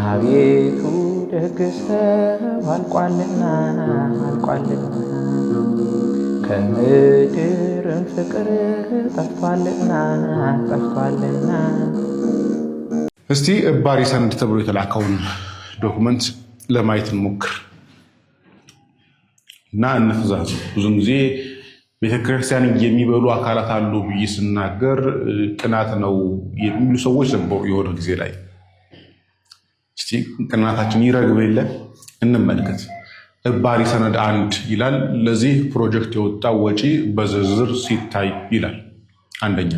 አቤቱ ደግሰው አልቋልና ከምድርም ፍቅር ጠፍቷልና እስቲ እባሪ ሰነድ ተብሎ የተላከውን ዶክመንት ለማየት እንሞክር እና እንፍዛዝ። ብዙን ጊዜ ቤተክርስቲያን የሚበሉ አካላት አሉ ብዬ ስናገር ቅናት ነው የሚሉ ሰዎች ነበሩ የሆነ ጊዜ ላይ። እስቲ ቅናታችን ይረግብ የለ እንመልከት። እባሪ ሰነድ 1 ይላል። ለዚህ ፕሮጀክት የወጣ ወጪ በዝርዝር ሲታይ ይላል። አንደኛ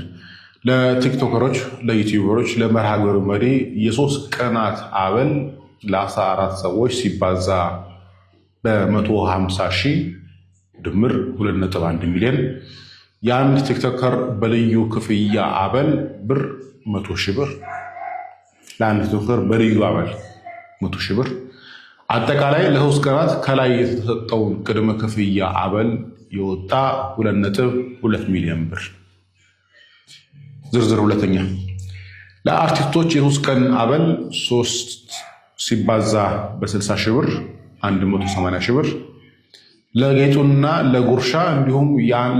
ለቲክቶከሮች፣ ለዩቲዩበሮች፣ ለመርሃ ግብር መሪ የ3 ቀናት አበል ለ14 ሰዎች ሲባዛ በ150 ሺህ ድምር 2.1 ሚሊዮን። የአንድ ቲክቶከር በልዩ ክፍያ አበል ብር 100 ሺህ ብር። ለአንድ ቲክቶከር በልዩ አበል 100 ሺህ ብር። አጠቃላይ ለ3 ቀናት ከላይ የተሰጠውን ቅድመ ክፍያ አበል የወጣ 2.2 ሚሊዮን ብር። ዝርዝር ሁለተኛ ለአርቲስቶች የ3 ቀን አበል 3 ሲባዛ በ60 ሺህ ብር 180 ሺህ ብር። ለጌጡና ለጉርሻ እንዲሁም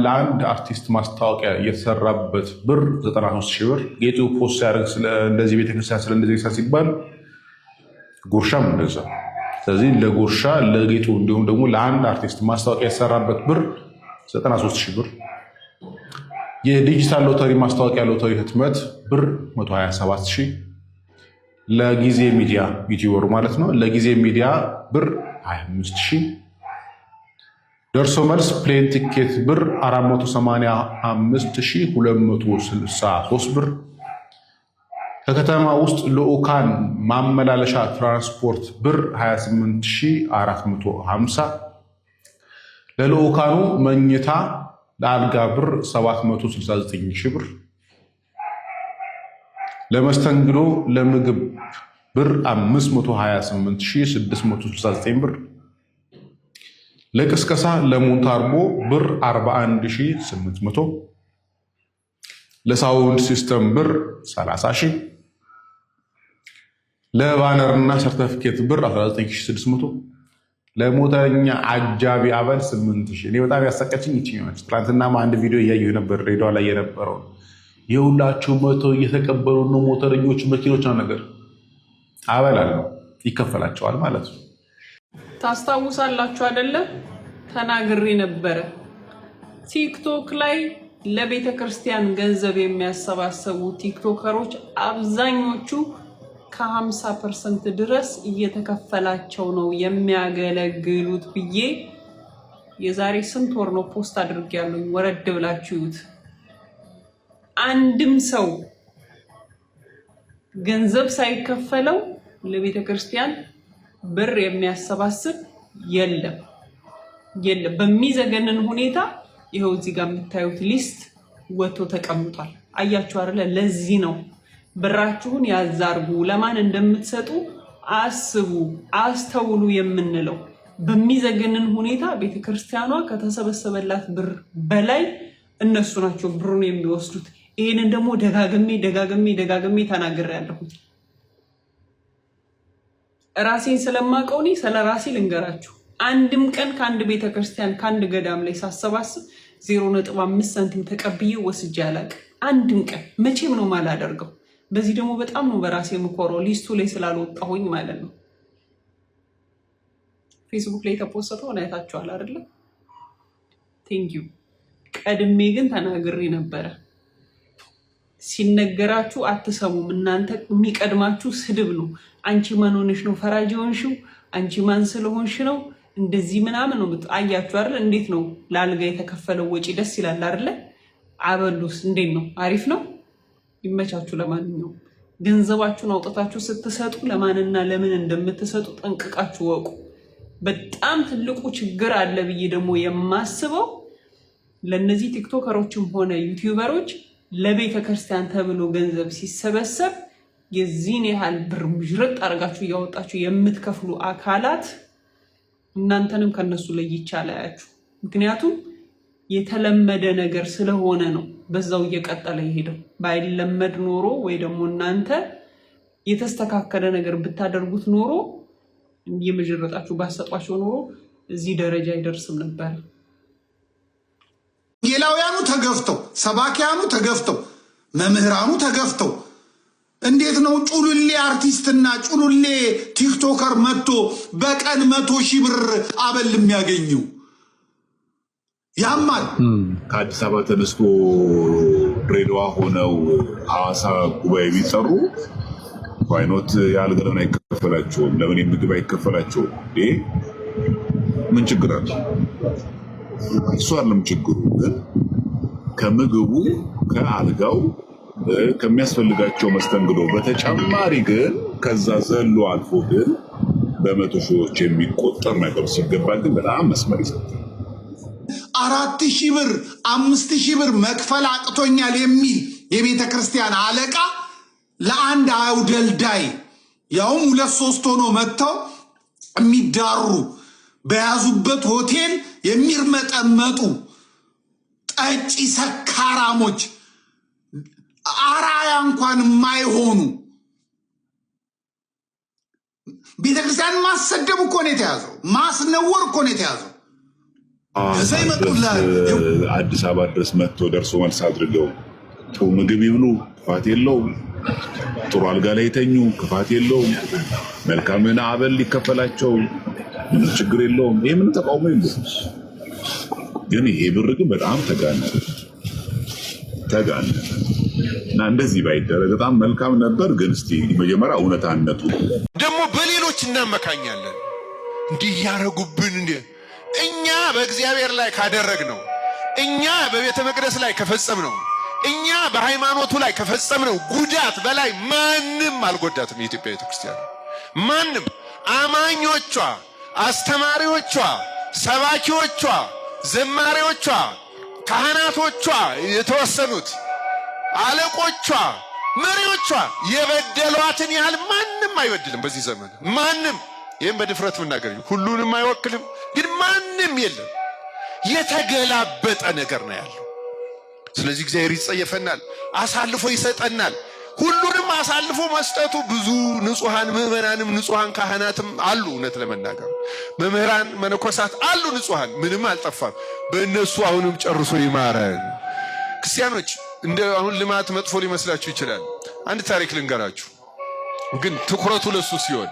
ለአንድ አርቲስት ማስታወቂያ የተሰራበት ብር 93 ሺህ ብር። ጌጡ ፖስት ያደርግ እንደዚህ ቤተክርስቲያን ስለ እንደዚህ ሲባል ጉርሻም እንደዛ። ስለዚህ ለጉርሻ ለጌጡ እንዲሁም ደግሞ ለአንድ አርቲስት ማስታወቂያ የተሰራበት ብር 93 ሺህ ብር። የዲጂታል ሎተሪ ማስታወቂያ ሎተሪ ህትመት ብር 127 ሺህ። ለጊዜ ሚዲያ ዩቲዩበር ማለት ነው። ለጊዜ ሚዲያ ብር 25 ሺህ። ደርሶ መልስ ፕሌን ቲኬት ብር 485,263 ብር። ከከተማ ውስጥ ልዑካን ማመላለሻ ትራንስፖርት ብር 28,450። ለልዑካኑ መኝታ ለአልጋ ብር 769 ሺህ ብር። ለመስተንግዶ ለምግብ ብር 528,669 ብር። ለቅስቀሳ ለሞንታርቦ ብር 41,800። ለሳውንድ ሲስተም ብር 30 ሺህ። ለባነርና ሰርተፊኬት ብር 19,600። ለሞተረኛ አጃቢ አበል 8,000። እኔ በጣም ያሳቀችኝ ይችኛለች። ትናንትና አንድ ቪዲዮ እያየሁ ነበር፣ ሬዲዮ ላይ የነበረው የሁላችሁ መቶ እየተቀበሉ ነው ሞተረኞች፣ መኪኖች ነገር አበል አለው ይከፈላቸዋል ማለት ነው። ታስታውሳላችሁ አይደለ? ተናግሬ ነበረ። ቲክቶክ ላይ ለቤተ ክርስቲያን ገንዘብ የሚያሰባሰቡ ቲክቶከሮች አብዛኞቹ ከ50% ድረስ እየተከፈላቸው ነው የሚያገለግሉት ብዬ የዛሬ ስንት ወር ነው ፖስት አድርጌያለሁ። ወረድ ብላችሁት አንድም ሰው ገንዘብ ሳይከፈለው ለቤተ ክርስቲያን ብር የሚያሰባስብ የለም። በሚዘገንን ሁኔታ ይኸው እዚህ ጋር የምታዩት ሊስት ወጥቶ ተቀምጧል። አያችሁ አይደለ? ለዚህ ነው ብራችሁን ያዛርጉ፣ ለማን እንደምትሰጡ አስቡ፣ አስተውሉ የምንለው። በሚዘገንን ሁኔታ ቤተክርስቲያኗ ከተሰበሰበላት ብር በላይ እነሱ ናቸው ብሩን የሚወስዱት። ይሄንን ደግሞ ደጋግሜ ተናግሬያለሁ። ራሴን ስለማውቀው እኔ ስለራሴ ልንገራችሁ። አንድም ቀን ከአንድ ቤተክርስቲያን ከአንድ ገዳም ላይ ሳሰባስብ 0.5 ሳንቲም ተቀብዬ ወስጄ አላውቅም። አንድም ቀን መቼም ነው ማላደርገው። በዚህ ደግሞ በጣም ነው በራሴ የምኮረው፣ ሊስቱ ላይ ስላልወጣሁኝ ማለት ነው። ፌስቡክ ላይ የተፖስተው አይታችኋል አይደለ? ቴንኪዩ። ቀድሜ ግን ተናግሬ ነበረ። ሲነገራችሁ አትሰሙም። እናንተ የሚቀድማችሁ ስድብ ነው። አንቺ ማን ሆነሽ ነው ፈራጅ ሆንሽው? አንቺ ማን ስለሆንሽ ነው እንደዚህ ምናምን ነው። አያችሁ አይደል? እንዴት ነው ለአልጋ የተከፈለው ወጪ ደስ ይላል አይደለ? አበሉስ እንዴት ነው? አሪፍ ነው። ይመቻችሁ። ለማንኛውም ገንዘባችሁን አውጥታችሁ ስትሰጡ ለማንና ለምን እንደምትሰጡ ጠንቅቃችሁ ወቁ። በጣም ትልቁ ችግር አለ ብዬ ደግሞ የማስበው ለነዚህ ቲክቶከሮችም ሆነ ዩቲዩበሮች ለቤተ ክርስቲያን ተብሎ ገንዘብ ሲሰበሰብ የዚህን ያህል ብር ምዥርጥ አድርጋችሁ እያወጣችሁ የምትከፍሉ አካላት እናንተንም ከነሱ ላይ ይቻላያችሁ። ምክንያቱም የተለመደ ነገር ስለሆነ ነው በዛው እየቀጠለ ይሄደው። ባይለመድ ኖሮ ወይ ደግሞ እናንተ የተስተካከለ ነገር ብታደርጉት ኖሮ የመጀረጣችሁ ባሰጧቸው ኖሮ እዚህ ደረጃ አይደርስም ነበር። ወንጌላውያኑ ተገፍተው፣ ሰባኪያኑ ተገፍተው፣ መምህራኑ ተገፍተው እንዴት ነው ጩሉሌ አርቲስትና ጩሉሌ ቲክቶከር መጥቶ በቀን 100,000 ብር አበል የሚያገኘው? ያማል። ከአዲስ አበባ ተነስቶ ድሬዳዋ ሆነው ሐዋሳ ጉባኤ ቢጠሩ ዋይኖት ያልገለና አይከፈላቸውም? ለምን የምግብ አይከፈላቸውም? ምን ችግር አለ? እሱ አይደለም ችግሩ። ግን ከምግቡ ከአልጋው ከሚያስፈልጋቸው መስተንግዶ በተጨማሪ ግን ከዛ ዘሎ አልፎ ግን በመቶ ሺዎች የሚቆጠር ነገር ሲገባ ግን በጣም መስመር ይሰጣል። 4,000 ብር 5,000 ብር መክፈል አቅቶኛል የሚል የቤተ ክርስቲያን አለቃ ለአንድ አውደልዳይ ያውም 2-3 ሆኖ መጥተው የሚዳሩ በያዙበት ሆቴል የሚርመጠመጡ ጠጪ ሰካራሞች አራያ እንኳን የማይሆኑ ቤተክርስቲያን ማሰደብ እኮ ነው የተያዘው፣ ማስነወር እኮ ነው የተያዘው። ከዛ ይመጡላል አዲስ አበባ ድረስ መጥቶ ደርሶ መልስ አድርገው ጥሩ ምግብ ይብሉ፣ ክፋት የለውም። ጥሩ አልጋ ላይ የተኙ፣ ክፋት የለውም። መልካምን አበል ሊከፈላቸው ምን ችግር የለውም። ይሄ ምን ተቃውሞ የለውም። ግን ይሄ ብር ግን በጣም ተጋነነ እና እንደዚህ ባይደረግ በጣም መልካም ነበር። ግን እስቲ መጀመሪያ እውነታነቱ ደግሞ በሌሎች እናመካኛለን። እንዲህ ያረጉብን እኛ በእግዚአብሔር ላይ ካደረግነው፣ እኛ በቤተ መቅደስ ላይ ከፈጸምነው፣ እኛ በሃይማኖቱ ላይ ከፈጸምነው ጉዳት በላይ ማንም አልጎዳትም የኢትዮጵያ ቤተክርስቲያን። ማንም አማኞቿ፣ አስተማሪዎቿ፣ ሰባኪዎቿ፣ ዘማሪዎቿ፣ ካህናቶቿ፣ የተወሰኑት አለቆቿ፣ መሪዎቿ የበደሏትን ያህል ማንም አይበድልም በዚህ ዘመን ማንም። ይህም በድፍረት መናገር ሁሉንም አይወክልም፣ ግን ማንም የለም። የተገላበጠ ነገር ነው ያለው። ስለዚህ እግዚአብሔር ይጸየፈናል፣ አሳልፎ ይሰጠናል። ሁሉንም አሳልፎ መስጠቱ ብዙ ንጹሃን ምዕመናንም ንጹሃን ካህናትም አሉ። እውነት ለመናገር መምህራን መነኮሳት አሉ ንጹሃን፣ ምንም አልጠፋም። በእነሱ አሁንም ጨርሶ ይማረን። ክርስቲያኖች እንደ አሁን ልማት መጥፎ ሊመስላችሁ ይችላል። አንድ ታሪክ ልንገራችሁ፣ ግን ትኩረቱ ለሱ ሲሆን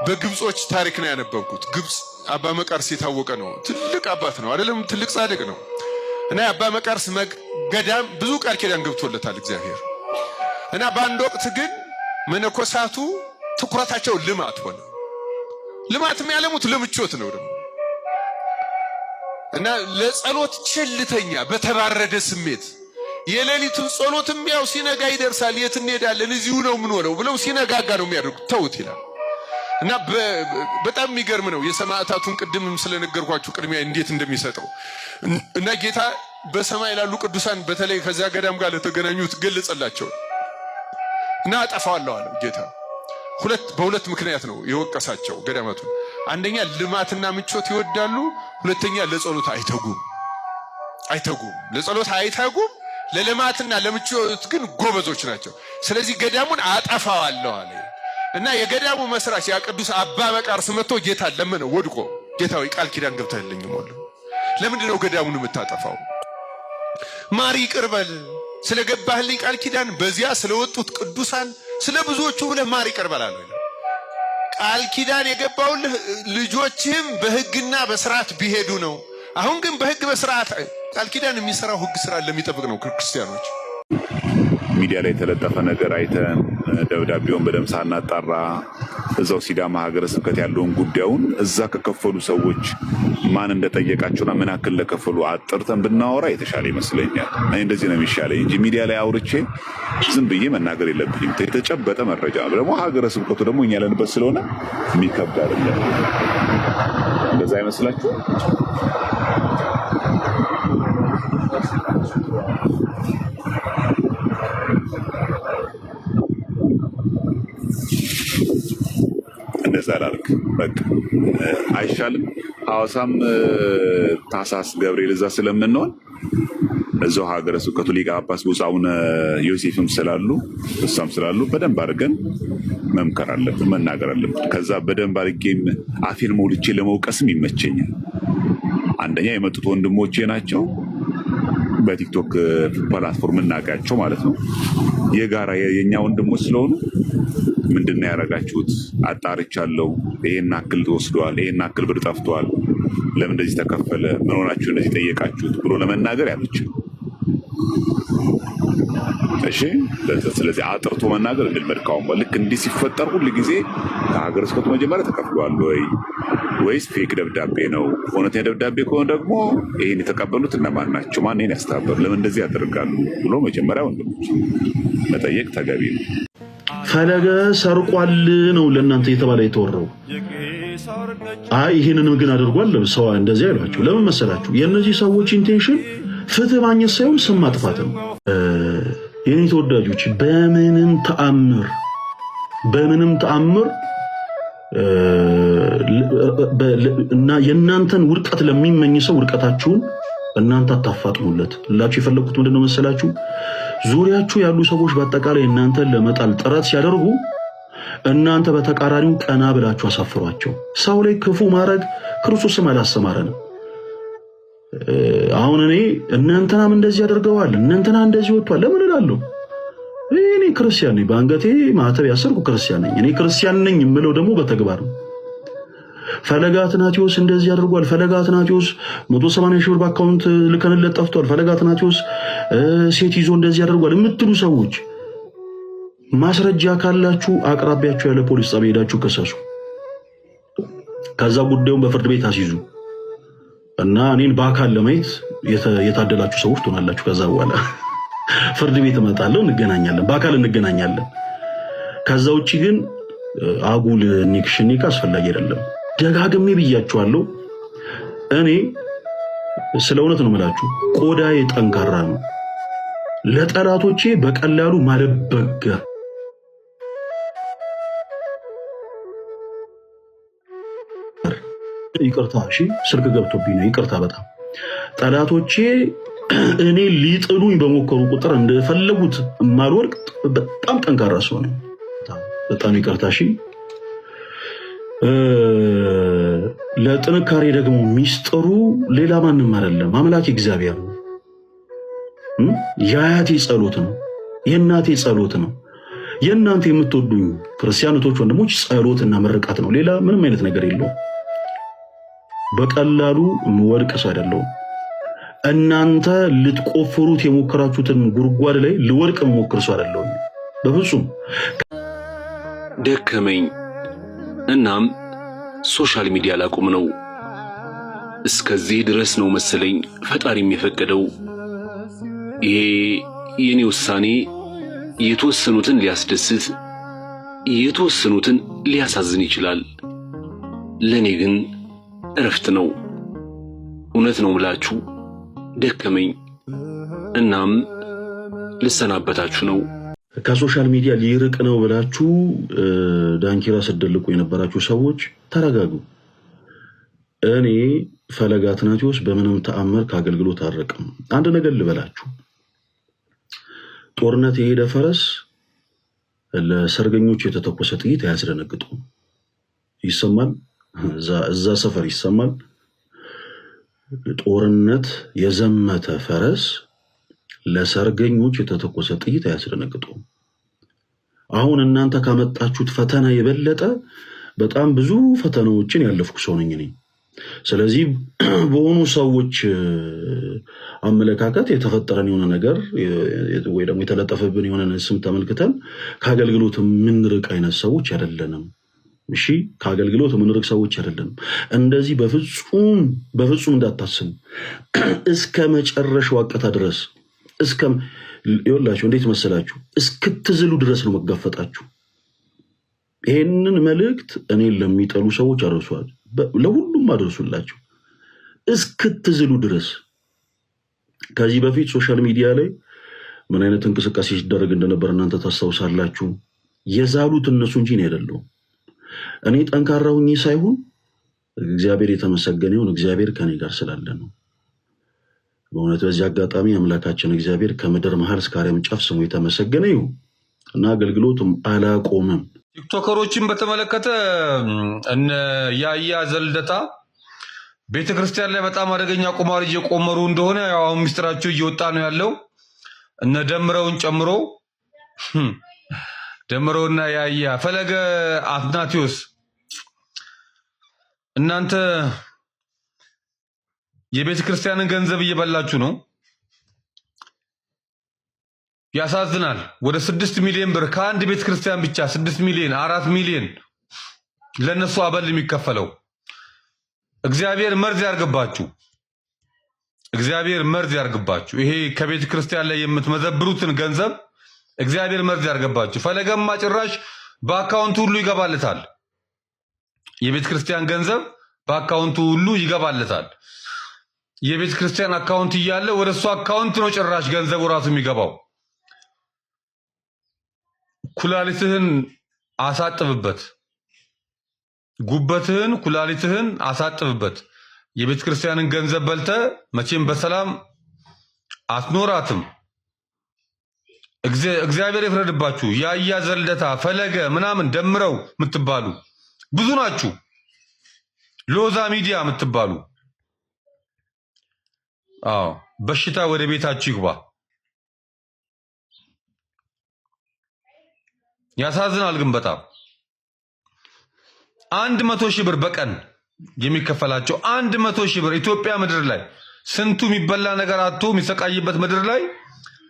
በግብጾች ታሪክ ነው ያነበብኩት። ግብጽ አባ መቃርስ የታወቀ ነው። ትልቅ አባት ነው አይደለም? ትልቅ ጻድቅ ነው። እና አባ መቃርስ ገዳም ብዙ ቃል ኪዳን ገብቶለታል እግዚአብሔር። እና በአንድ ወቅት ግን መነኮሳቱ ትኩረታቸው ልማት ሆነ። ልማት የሚያለሙት ለምቾት ነው ደግሞ። እና ለጸሎት ቸልተኛ በተባረደ ስሜት የሌሊቱን ጸሎትም ያው ሲነጋ ይደርሳል፣ የት እንሄዳለን እዚሁ ነው የምንሆነው ብለው ሲነጋጋ ነው የሚያደርጉት። ተውት ይላል። እና በጣም የሚገርም ነው። የሰማዕታቱን ቅድምም ስለነገርኳችሁ ቅድሚያ እንዴት እንደሚሰጠው እና ጌታ በሰማይ ላሉ ቅዱሳን በተለይ ከዚያ ገዳም ጋር ለተገናኙት ገለጸላቸው እና አጠፋዋለሁ አለ ጌታ። በሁለት ምክንያት ነው የወቀሳቸው ገዳማቱን። አንደኛ ልማትና ምቾት ይወዳሉ፣ ሁለተኛ ለጸሎት አይተጉም። ለጸሎት አይተጉም፣ ለልማትና ለምቾት ግን ጎበዞች ናቸው። ስለዚህ ገዳሙን አጠፋዋለሁ አለ እና የገዳሙ መስራች ያ ቅዱስ አባ መቃርስ መጥቶ ጌታ ለመነው ወድቆ፣ ጌታ ሆይ ቃል ኪዳን ገብተህልኝ ሞል ለምንድን ነው ገዳሙን የምታጠፋው? ማሪ ይቅር በል ስለገባህልኝ ቃል ኪዳን በዚያ ስለወጡት ቅዱሳን ስለ ብዙዎቹ ብለህ ማሪ ይቅር በል አለ። ቃል ኪዳን የገባውልህ ልጆችህም በሕግና በስርዓት ቢሄዱ ነው። አሁን ግን በሕግ በስርዓት ቃል ኪዳን የሚሰራው ሕግ ስራ ለሚጠብቅ ነው። ክርስቲያኖች ሚዲያ ላይ የተለጠፈ ነገር አይተን ደብዳቤውን በደምብ ሳናጣራ እዛው ሲዳማ ሀገረ ስብከት ያለውን ጉዳዩን እዛ ከከፈሉ ሰዎች ማን እንደጠየቃቸውና ምን ያክል ለከፈሉ አጥርተን ብናወራ የተሻለ ይመስለኛል። እኔ እንደዚህ ነው የሚሻለኝ እንጂ ሚዲያ ላይ አውርቼ ዝም ብዬ መናገር የለብኝም። የተጨበጠ መረጃ ነው። ደግሞ ሀገረ ስብከቱ ደግሞ እኛ ያለንበት ስለሆነ የሚከብድ አይደለም። እንደዛ አይመስላችሁ? እንደዛ ላልክ በቃ አይሻልም? ሐዋሳም ታሳስ ገብርኤል እዛ ስለምንሆን እዛው ሀገረ ስብከቱ ሊቀ ጳጳስ ብፁዕ አቡነ ዮሴፍም ስላሉ እሷም ስላሉ በደንብ አድርገን መምከር አለብን፣ መናገር አለብን። ከዛ በደንብ አድርጌም አፌን ሞልቼ ለመውቀስም ይመቸኛል። አንደኛ የመጡት ወንድሞቼ ናቸው፣ በቲክቶክ ፕላትፎርም እናውቃቸው ማለት ነው። የጋራ የኛ ወንድሞች ስለሆኑ ምንድነው ያደረጋችሁት? አጣርቻለሁ፣ ይሄን አክል ተወስዷል፣ ይሄን አክል ብር ጠፍቷል፣ ለምን እንደዚህ ተከፈለ፣ ምን ሆናችሁ እንደዚህ ጠየቃችሁት ብሎ ለመናገር ያለችው። እሺ፣ ስለዚህ አጥርቶ መናገር እንድንመድካው ልክ እንዲህ ሲፈጠር ሁሉ ጊዜ ከሀገረ ስብከቱ መጀመሪያ ተከፍሏል ወይስ ፌክ ደብዳቤ ነው? እውነተኛ ደብዳቤ ከሆነ ደግሞ ይህን የተቀበሉት እነማን ናቸው? ማን ይህን ያስተባበሩ? ለምን እንደዚህ ያደርጋሉ ብሎ መጀመሪያ ወንድሞች መጠየቅ ተገቢ ነው። ፈለገ ሰርቋል ነው ለእናንተ የተባለ የተወራው። አይ ይህንንም ግን አድርጓል ሰው እንደዚህ አይሏቸው። ለምን መሰላችሁ? የእነዚህ ሰዎች ኢንቴንሽን ፍትህ ማግኘት ሳይሆን ስም ማጥፋት ነው። የኔ ተወዳጆች በምንም ተአምር እና የእናንተን ውድቀት ለሚመኝ ሰው ውድቀታችሁን እናንተ አታፋጥኑለት። ላችሁ የፈለኩት ምንድነው መሰላችሁ? ዙሪያችሁ ያሉ ሰዎች በአጠቃላይ እናንተን ለመጣል ጥረት ሲያደርጉ እናንተ በተቃራኒው ቀና ብላችሁ አሳፍሯቸው። ሰው ላይ ክፉ ማድረግ ክርስቶስም አላስተማረንም። አሁን እኔ እናንተናም እንደዚህ ያደርገዋል እናንተና እንደዚህ ወጥቷል ለምን እላለሁ? እኔ ክርስቲያን ነኝ፣ በአንገቴ ማተብ ያሰርኩ ክርስቲያን ነኝ። እኔ ክርስቲያን ነኝ የምለው ደግሞ በተግባር ነው። ፈለገ አትናቴዎስ እንደዚህ ያደርጓል፣ ፈለገ አትናቴዎስ 180 ሺህ ብር በአካውንት ልከንለት ጠፍቷል፣ ፈለገ አትናቴዎስ ሴት ይዞ እንደዚህ ያደርጓል የምትሉ ሰዎች ማስረጃ ካላችሁ አቅራቢያችሁ ያለ ፖሊስ ጣቢያ ሄዳችሁ ከሰሱ። ከዛ ጉዳዩን በፍርድ ቤት አስይዙ እና እኔን በአካል ለማየት የታደላችሁ ሰዎች ትሆናላችሁ። ከዛ በኋላ ፍርድ ቤት እመጣለሁ፣ እንገናኛለን፣ በአካል እንገናኛለን። ከዛ ውጪ ግን አጉል ኒክሽኒክ አስፈላጊ አይደለም። ደጋግሜ ብያችኋለሁ። እኔ ስለ እውነት ነው የምላችሁ፣ ቆዳዬ ጠንካራ ነው። ለጠላቶቼ በቀላሉ ማልበገር ይቅርታ፣ እሺ ስልክ ገብቶብኝ ነው፣ ይቅርታ በጣም ጠላቶቼ እኔ ሊጥሉኝ በሞከሩ ቁጥር እንደፈለጉት ማልወርቅ በጣም ጠንካራ ሰው ነው። በጣም ይቅርታ። እሺ ለጥንካሬ ደግሞ ሚስጥሩ ሌላ ማንም አይደለም፣ አምላክ እግዚአብሔር ነው። የአያቴ ጸሎት ነው፣ የእናቴ ጸሎት ነው። የእናንተ የምትወዱኝ ክርስቲያኖቶች ወንድሞች ጸሎትና ምርቃት ነው። ሌላ ምንም አይነት ነገር የለውም። በቀላሉ ምወድቅ ሰው አይደለሁም። እናንተ ልትቆፍሩት የሞከራችሁትን ጉድጓድ ላይ ልወድቅ የምሞክር ሰው አይደለሁም በፍጹም። ደከመኝ፣ እናም ሶሻል ሚዲያ ላቁም ነው። እስከዚህ ድረስ ነው መሰለኝ ፈጣሪም የፈቀደው። ይሄ የኔ ውሳኔ የተወሰኑትን ሊያስደስት የተወሰኑትን ሊያሳዝን ይችላል። ለኔ ግን እረፍት ነው። እውነት ነው ምላችሁ ደከመኝ፣ እናም ልሰናበታችሁ ነው። ከሶሻል ሚዲያ ሊርቅ ነው ብላችሁ ዳንኪራ ስትደልቁ የነበራችሁ ሰዎች ተረጋጉ። እኔ ፈለገ አትናቴዎስ በምንም ተአምር ከአገልግሎት አልርቅም። አንድ ነገር ልበላችሁ፣ ጦርነት የሄደ ፈረስ ለሰርገኞች የተተኮሰ ጥይት አያስደነግጡም። ይሰማል፣ እዛ ሰፈር ይሰማል። ጦርነት የዘመተ ፈረስ ለሰርገኞች የተተኮሰ ጥይት አያስደነግጡም። አሁን እናንተ ካመጣችሁት ፈተና የበለጠ በጣም ብዙ ፈተናዎችን ያለፍኩ ሰው ነኝ እኔ። ስለዚህ በሆኑ ሰዎች አመለካከት የተፈጠረን የሆነ ነገር ወይ ደግሞ የተለጠፈብን የሆነ ስም ተመልክተን ከአገልግሎት የምንርቅ አይነት ሰዎች አይደለንም። እሺ፣ ከአገልግሎት የምንርቅ ሰዎች አይደለንም። እንደዚህ በፍጹም እንዳታስቡ። እስከ መጨረሻው አቀታ ድረስ ይኸውላችሁ፣ እንዴት መሰላችሁ? እስክትዝሉ ድረስ ነው መጋፈጣችሁ። ይሄንን መልእክት እኔን ለሚጠሉ ሰዎች አድርሷል፣ ለሁሉም አድርሱላቸው እስክትዝሉ ድረስ። ከዚህ በፊት ሶሻል ሚዲያ ላይ ምን አይነት እንቅስቃሴ ሲደረግ እንደነበር እናንተ ታስታውሳላችሁ። የዛሉት እነሱ እንጂ እኔ አይደለሁም። እኔ ጠንካራ ሁኜ ሳይሆን እግዚአብሔር የተመሰገነ ይሁን፣ እግዚአብሔር ከኔ ጋር ስላለ ነው። በእውነት በዚህ አጋጣሚ አምላካችን እግዚአብሔር ከምድር መሃል እስከ አርያም ጫፍ ስሙ የተመሰገነ ይሁን እና አገልግሎቱም አላቆምም። ቲክቶከሮችን በተመለከተ እነ ያያ ዘልደታ ቤተክርስቲያን ላይ በጣም አደገኛ ቁማር እየቆመሩ እንደሆነ ያው አሁን ሚስጥራቸው እየወጣ ነው ያለው። እነ ደምረውን ጨምሮ ደምረውና ያያ ፈለገ አትናቴዎስ እናንተ የቤተክርስቲያንን ገንዘብ እየበላችሁ ነው። ያሳዝናል። ወደ 6 ሚሊዮን ብር ከአንድ ቤተክርስቲያን ብቻ 6 ሚሊዮን 4 ሚሊዮን ለነሱ አበል የሚከፈለው። እግዚአብሔር መርዝ ያርግባችሁ። እግዚአብሔር መርዝ ያርግባችሁ። ይሄ ከቤተክርስቲያን ላይ የምትመዘብሩትን ገንዘብ እግዚአብሔር መርዝ ያርግባችሁ። ፈለገማ ጭራሽ በአካውንቱ ሁሉ ይገባለታል። የቤተክርስቲያን ገንዘብ በአካውንቱ ሁሉ ይገባለታል። የቤተክርስቲያን አካውንት እያለ ወደ እሱ አካውንት ነው ጭራሽ ገንዘቡ ራሱ የሚገባው። ኩላሊትህን አሳጥብበት፣ ጉበትህን ኩላሊትህን አሳጥብበት። የቤተክርስቲያንን ገንዘብ በልተ መቼም በሰላም አትኖራትም። እግዚአብሔር ይፍረድባችሁ። ያያ ዘልደታ ፈለገ ምናምን ደምረው የምትባሉ ብዙ ናችሁ። ሎዛ ሚዲያ የምትባሉ አዎ፣ በሽታ ወደ ቤታችሁ ይግባ። ያሳዝናል ግን በጣም 100 ሺህ ብር በቀን የሚከፈላቸው 100 ሺህ ብር ኢትዮጵያ ምድር ላይ ስንቱ የሚበላ ነገር አጥቶ የሚሰቃይበት ምድር ላይ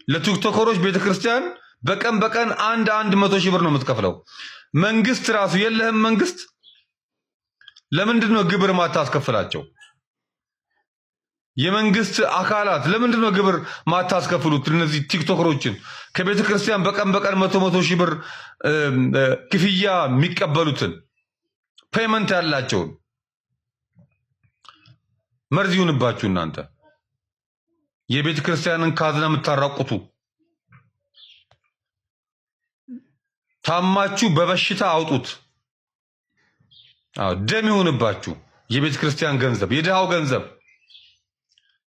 ለቲክቶከሮች ቤተክርስቲያን በቀን 100 ሺህ ብር ነው የምትከፍለው። መንግስት ራሱ የለህም። መንግስት ለምንድን ነው ግብር ማታስከፍላቸው? የመንግስት አካላት ለምንድን ነው ግብር ማታስከፍሉት? እነዚህ ቲክቶከሮችን ከቤተክርስቲያን በቀን 100 ሺህ ብር ክፍያ የሚቀበሉትን ፔመንት ያላቸውን መርዝ ይሁንባችሁ። እናንተ የቤተክርስቲያንን ካዝና የምታራቁቱ ታማችሁ በበሽታ አውጡት። ደም ይሁንባችሁ። የቤተክርስቲያን ገንዘብ የድሃው ገንዘብ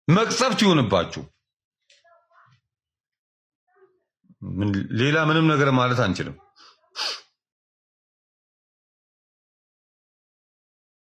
መቅሰፍት ይሁንባችሁ። ሌላ ምንም ነገር ማለት አንችልም።